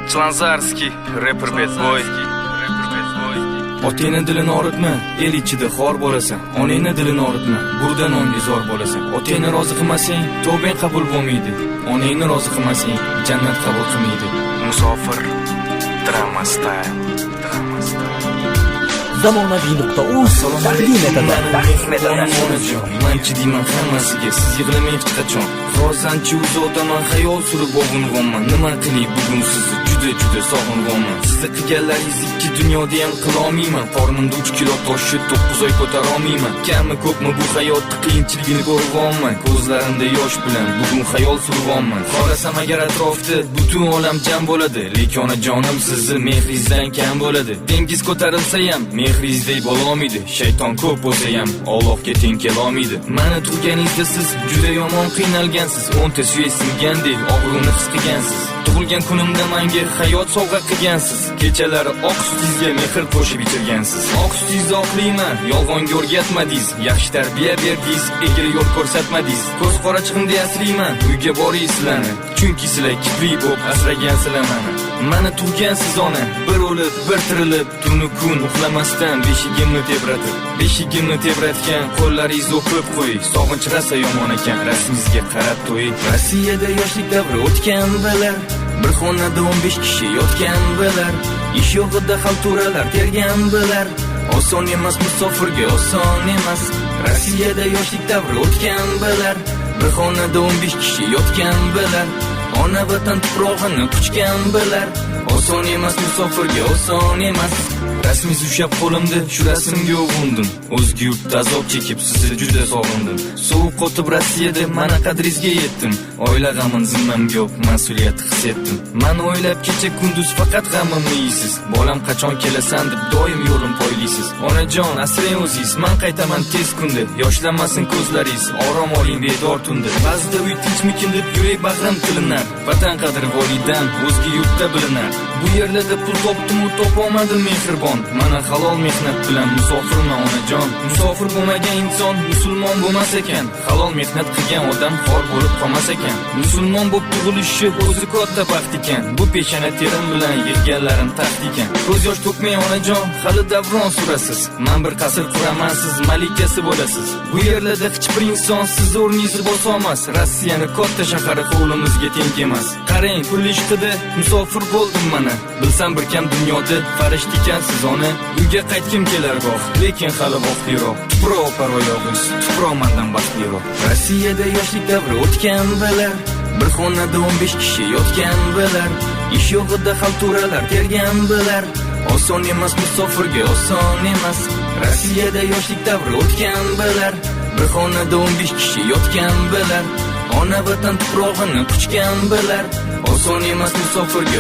Chlanzarskiy, rapper bad boy. Otangni dilini og'ritma, el ichida xor bo'lasan. Onangni dilini og'ritma, burda nonga zor bo'lasan. Otangni rozi qilmasang, tavbang qabul bo'lmaydi. Onangni rozi qilmasang, jannat qabul qilmaydi. Musofir, drama style. zamonaviy.uz taqdim etadi. Men chidiyman hammasiga, siz yig'lamang hech qachon. Hozirchi o'z otaman xayol surib o'g'ing'onman. Nima qilay bugun sizni juda sog'inganman. Sizni qilganlaringiz ikki dunyoda ham qila olmayman. Qornimda 3 kilo toshni 9 oy ko'tara olmayman. Kammi ko'pmi bu hayotning qiyinchiligini ko'rganman. Ko'zlarimda yosh bilan bugun xayol surganman. Qarasam agar atrofda butun olam jam bo'ladi, lekin onajonim sizni mehringizdan kam bo'ladi. Dengiz ko'tarilsa ham mehringizdek bo'la olmaydi. Shayton ko'p bo'lsa ham Allohga teng kela olmaydi. Meni turganingizda siz juda yomon qiynalgansiz. 10 ta suyak singandek og'riqni his qilgansiz. Tug'ilgan kunimda menga hayot sovg'a qilgansiz. Kechalari oq sutingizga mehr qo'shib ichirgansiz. Oq sutingizni oqlayman, yolg'onga o'rgatmadingiz. Yaxshi tarbiya berdingiz, egri yo'l ko'rsatmadingiz. Ko'z qorachig'imda asrayman, uyga boraysizlarni. Chunki sizlar kipli bo'lib asragansizlar meni. Meni turgansiz ona, bir o'lib, bir tirilib, tunu kun uxlamasdan beshigimni tebratgan qo'llaringizni o'pib qo'y. Sog'inch rasa yomon ekan, rasmingizga qarab to'y. Rossiyada yoshlik davri o'tgan bilar, bir xonada 15 kishi yotgan bilar. Ish yo'g'ida xalturalar tergan bilar. Oson emas musofirga, oson emas. Rossiyada yoshlik davri o'tgan bilar, bir xonada 15 kishi yotgan bilar. Ona vatan tuprog'ini quchgan bilar. Oson emas musofirga, oson emas. Rasmingiz ushlab qo'limda, shu rasmga uyg'undim. O'zga yurtda azob chekib sizni juda sog'indim. Sovuq qotib Rossiyada mana qadringizga yetdim. Oila g'amini zimmamga yo'q, mas'uliyat his etdim. Meni o'ylab kecha kunduz faqat g'amimni yeysiz. Bolam qachon kelasan deb doim yo'lim poylaysiz. Onajon, asrang o'zingiz, men qaytaman tez kunda. Yoshlanmasin ko'zlaringiz, orom oling bedor tunda. Ba'zida uy tinchmikin deb yurak bag'rim tilinar. Vatan qadri volidan o'zga yurtda bilinar. Bu yerlarda pul topdim-u topolmadim mehribon. Mana halol mehnat bilan musofirman onajon. Musofir bo'lmagan inson musulmon bo'lmas ekan. Halol mehnat qilgan odam xor bo'lib qolmas ekan. Musulmon bo'lib tug'ilishi o'zi katta baxt ekan. Bu peshana terim bilan yig'ganlarim taxt ekan. Ko'z yosh to'kmang onajon, hali davron surasiz. Men bir qasr quraman, siz malikasi bo'lasiz. Bu yerlarda hech bir inson siz o'rningizni bosa olmas. Rossiyani katta shahari qo'limizga teng emas. Qarang, pul ishqida musofir bo'ldim mana. Bilsam bir kam dunyoda farishta ekansiz ona. Uyga qaytkim kelar goh, lekin hali vaqtliroq. Tuproq parvoyog'ingiz, tuproq mendan baxtliroq. Rossiyada yoshlik davri o'tgan bilar, bir xonada 15 kishi yotgan bilar. Ish yo'g'ida xalturalar tergan bilar. Oson emas musofirga, oson emas. Rossiyada yoshlik davri o'tgan bilar, bir xonada 15 kishi yotgan bilar. Ona vatan tuprog'ini quchgan bilar. Oson emas musofirga